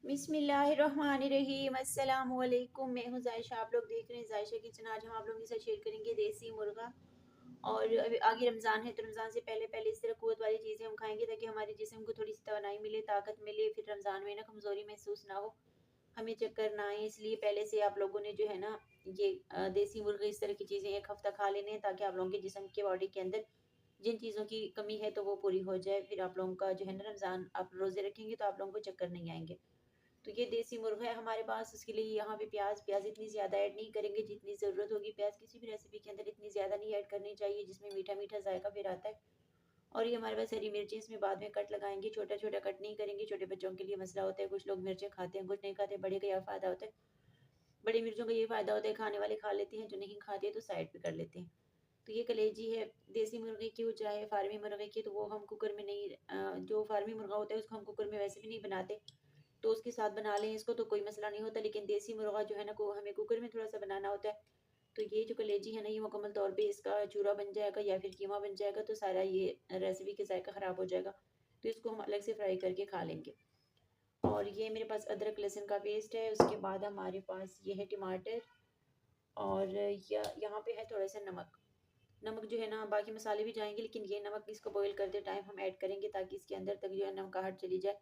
बिस्मिल्लाहिर्रहमानिर्रहीम अस्सलामु अलैकुम। मैं हूँ जायशा, आप लोग देख रहे हैं जायशा किचन। आज हम आप लोगों के साथ शेयर करेंगे देसी मुर्गा। और अभी आगे रमज़ान है तो रमज़ान से पहले पहले इस तरह क़ुव्वत वाली चीज़ें हम खाएंगे ताकि हमारे जिस्म को थोड़ी सी तवानाई मिले, ताकत मिले, फिर रमज़ान में ना कमज़ोरी महसूस ना हो, हमें चक्कर ना आए। इसलिए पहले से आप लोगों ने जो है ना ये देसी मुर्गा इस तरह की चीज़ें एक हफ़्ता खा लेने हैं ताकि आप लोगों के जिस्म के बॉडी के अंदर जिन चीज़ों की कमी है तो वो पूरी हो जाए। फिर आप लोगों का जो है ना रमज़ान आप रोज़े रखेंगे तो आप लोगों को चक्कर नहीं आएंगे। तो ये देसी मुर्गा है हमारे पास। उसके लिए यहाँ पे प्याज इतनी ज़्यादा ऐड नहीं करेंगे जितनी ज़रूरत होगी। प्याज किसी भी रेसिपी के अंदर इतनी ज़्यादा नहीं ऐड करनी चाहिए जिसमें मीठा मीठा जायका फिर आता है। और ये हमारे पास हरी मिर्ची, इसमें बाद में कट लगाएंगे, छोटा छोटा कट नहीं करेंगे। छोटे बच्चों के लिए मसला होता है, कुछ लोग मिर्चें खाते हैं, कुछ नहीं खाते। बड़े का यह फ़ायदा होता है, बड़ी मिर्चों का ये फ़ायदा होता है, खाने वाले खा लेते हैं, जो नहीं खाते तो साइड पे कर लेते हैं। तो ये कलेजी है देसी मुर्गे की, हो चाहे फार्मी मुर्गे की, तो वो हम कुकर में नहीं जो फार्मी मुर्गा होता है उसको हम कुकर में वैसे भी नहीं बनाते, तो उसके साथ बना लें इसको तो कोई मसला नहीं होता। लेकिन देसी मुर्गा जो है ना को हमें कुकर में थोड़ा सा बनाना होता है। तो ये जो कलेजी है ना ये मुकम्मल तौर पे इसका चूरा बन जाएगा या फिर कीमा बन जाएगा, तो सारा ये रेसिपी का जायका ख़राब हो जाएगा। तो इसको हम अलग से फ्राई करके खा लेंगे। और ये मेरे पास अदरक लहसुन का पेस्ट है। उसके बाद हमारे पास ये है टमाटर, और यहाँ पे है थोड़ा सा नमक। नमक जो है ना बाकी मसाले भी जाएंगे, लेकिन ये नमक इसको बॉईल करते टाइम हम ऐड करेंगे ताकि इसके अंदर तक जो है नमकाहट चली जाए।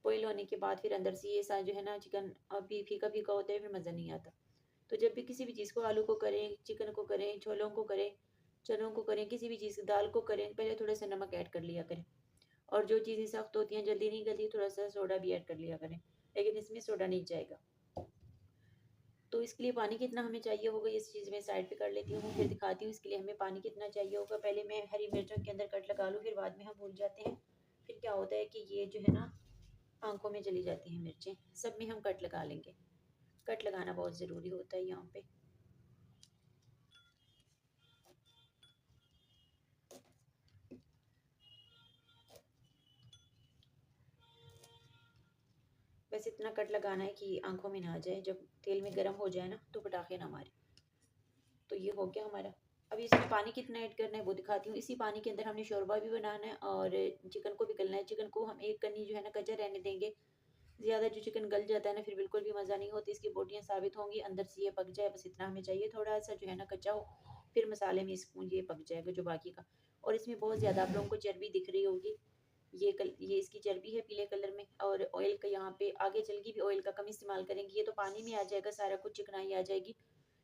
बॉईल होने के बाद फिर अंदर से ये सा जो है ना चिकन अभी फीका फीका होता है, फिर मज़ा नहीं आता। तो जब भी किसी भी चीज़ को, आलू को करें, चिकन को करें, छोलों को करें, चनों को करें, किसी भी चीज़ दाल को करें, पहले थोड़ा सा नमक ऐड कर लिया करें। और जो चीज़ें सख्त होती हैं, जल्दी नहीं गलती, थोड़ा सा सोडा भी ऐड कर लिया करें, लेकिन इसमें सोडा नहीं जाएगा। तो इसके लिए पानी कितना हमें चाहिए होगा इस चीज़ में साइड पे कर लेती हूँ, फिर दिखाती हूँ इसके लिए हमें पानी कितना चाहिए होगा। पहले मैं हरी मिर्चों के अंदर कट लगा लूँ, फिर बाद में हम भूल जाते हैं। फिर क्या होता है कि ये जो है ना आंखों में चली जाती हैं मिर्चें। सब में हम कट लगा लेंगे, कट लगाना बहुत ज़रूरी होता है यहाँ पे। बस इतना कट लगाना है कि आंखों में ना आ जाए, जब तेल में गर्म हो जाए ना तो पटाखे ना मारे। तो ये हो गया हमारा। अभी इसमें पानी कितना ऐड करना है वो दिखाती हूँ। इसी पानी के अंदर हमने शोरबा भी बनाना है और चिकन को भी गलना है। चिकन को हम एक कन्नी जो है ना कच्चा रहने देंगे। ज़्यादा जो चिकन गल जाता है ना फिर बिल्कुल भी मज़ा नहीं होती, इसकी बोटियाँ साबित होंगी, अंदर से ये पक जाए, बस इतना हमें चाहिए। थोड़ा सा जो है ना कच्चा हो, फिर मसाले में इसको ये पक जाएगा जो बाकी का। और इसमें बहुत ज़्यादा आप लोगों को चर्बी दिख रही होगी, ये इसकी चर्बी है पीले कलर में। और ऑयल का यहाँ पे आगे चल के भी ऑयल का कम इस्तेमाल करेंगे। ये तो पानी में आ जाएगा सारा कुछ, चिकनाई आ जाएगी,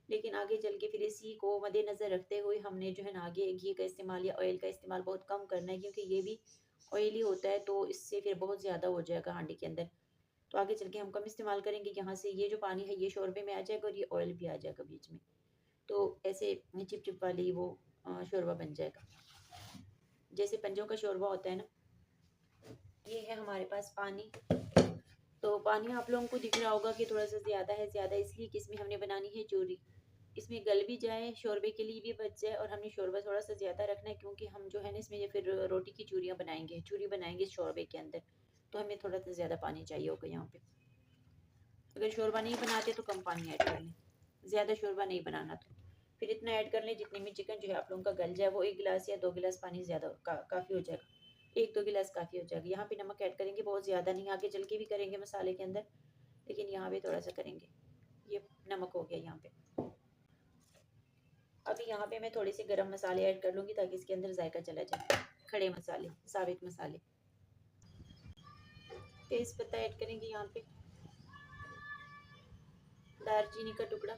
लेकिन आगे चल के फिर इसी को मद्देनज़र रखते हुए हमने जो है ना आगे घी का इस्तेमाल या ऑयल का इस्तेमाल बहुत कम करना है, क्योंकि ये भी ऑयली होता है, तो इससे फिर बहुत ज़्यादा हो जाएगा हांडी के अंदर। तो आगे चल के हम कम इस्तेमाल करेंगे। यहाँ से ये जो पानी है ये शोरबे में आ जाएगा और ये ऑयल भी आ जाएगा बीच में, तो ऐसे चिप चिप वाली वो शोरबा बन जाएगा, जैसे पंजों का शोरबा होता है ना। ये है हमारे पास पानी। तो पानी आप लोगों को दिख रहा होगा कि थोड़ा सा ज़्यादा है, ज़्यादा इसलिए कि इसमें हमने बनानी है चूरी। इसमें गल भी जाए, शोरबे के लिए भी बच जाए, और हमने शोरबा थोड़ा सा ज़्यादा रखना है क्योंकि हम जो है ना इसमें ये फिर रोटी की चूरियाँ बनाएंगे, चूरी बनाएंगे इस शोरबे के अंदर। तो हमें थोड़ा सा ज़्यादा पानी चाहिए होगा यहाँ पे। अगर शोरबा नहीं बनाते तो कम पानी ऐड कर लें, ज़्यादा शोरबा नहीं बनाना तो फिर इतना ऐड कर लें जितने में चिकन जो है आप लोगों का गल जाए। वो 1 गिलास या 2 गिलास पानी ज़्यादा काफ़ी हो जाएगा, 1-2 गिलास काफ़ी हो जाएगा। यहाँ पे नमक ऐड करेंगे बहुत ज़्यादा नहीं, आगे चल के भी करेंगे मसाले के अंदर, लेकिन यहाँ पे थोड़ा सा करेंगे। ये नमक हो गया यहाँ पे। अभी यहाँ पे मैं थोड़े से गरम मसाले ऐड कर लूँगी ताकि इसके अंदर जायका चला जाए। खड़े मसाले, साबित मसाले, तेज़ पत्ता ऐड करेंगे यहाँ पे, दालचीनी का टुकड़ा,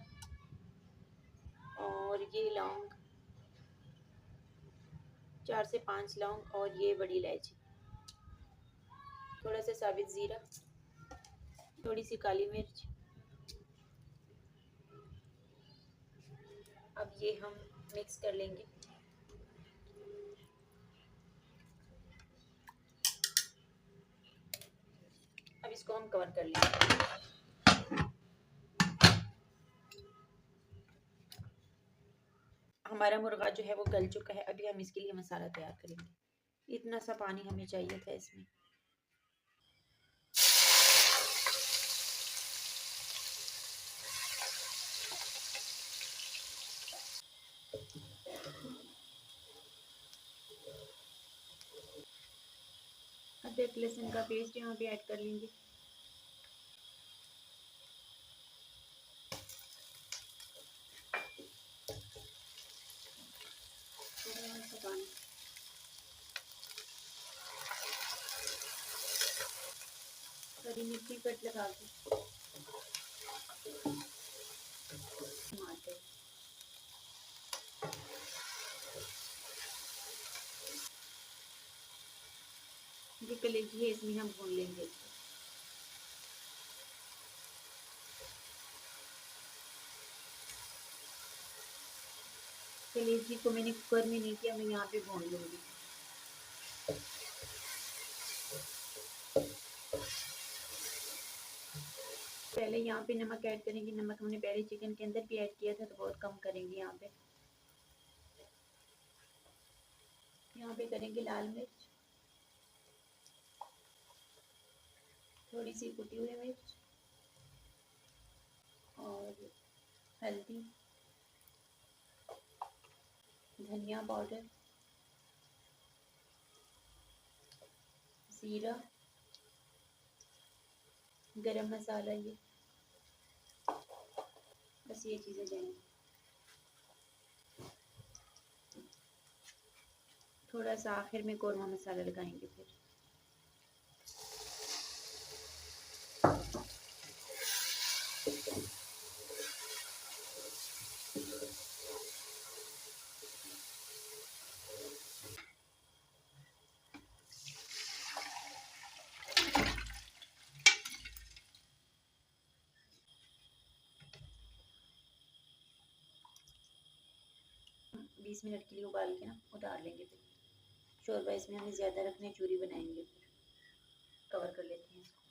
और ये लौंग, 4 से 5 लौंग, और ये बड़ी इलायची, थोड़ा सा साबित ज़ीरा, थोड़ी सी काली मिर्च। अब ये हम मिक्स कर लेंगे। अब इसको हम कवर कर लेंगे। हमारा मुर्गा जो है वो गल चुका है। अभी हम इसके लिए मसाला तैयार करेंगे। इतना सा पानी हमें चाहिए था इसमें। अदरक लहसुन का पेस्ट यहाँ पे ऐड कर लेंगे। करी मिर्ची कट लगा के टमाटर, ये कलेजी है, इसमें हम भून लेंगे इसको। कलेजी को मैंने कुकर में नहीं किया, मैं यहाँ पे भून लूंगी। पहले यहाँ पे नमक ऐड करेंगे, नमक हमने पहले चिकन के अंदर भी ऐड किया था, तो बहुत कम करेंगे यहाँ पे। यहाँ पे करेंगे लाल मिर्च, थोड़ी सी कुटी हुई मिर्च और हल्दी, धनिया पाउडर, जीरा, गरम मसाला, ये बस ये चीज़ें जाएंगी। थोड़ा सा आखिर में कौरमा मसाला लगाएंगे फिर। बीस मिनट के लिए उबाल के ना उतार लेंगे फिर। शोरबा इसमें हमें ज़्यादा रखना है, चूरी बनाएंगे फिर। कवर कर लेते हैं इसको।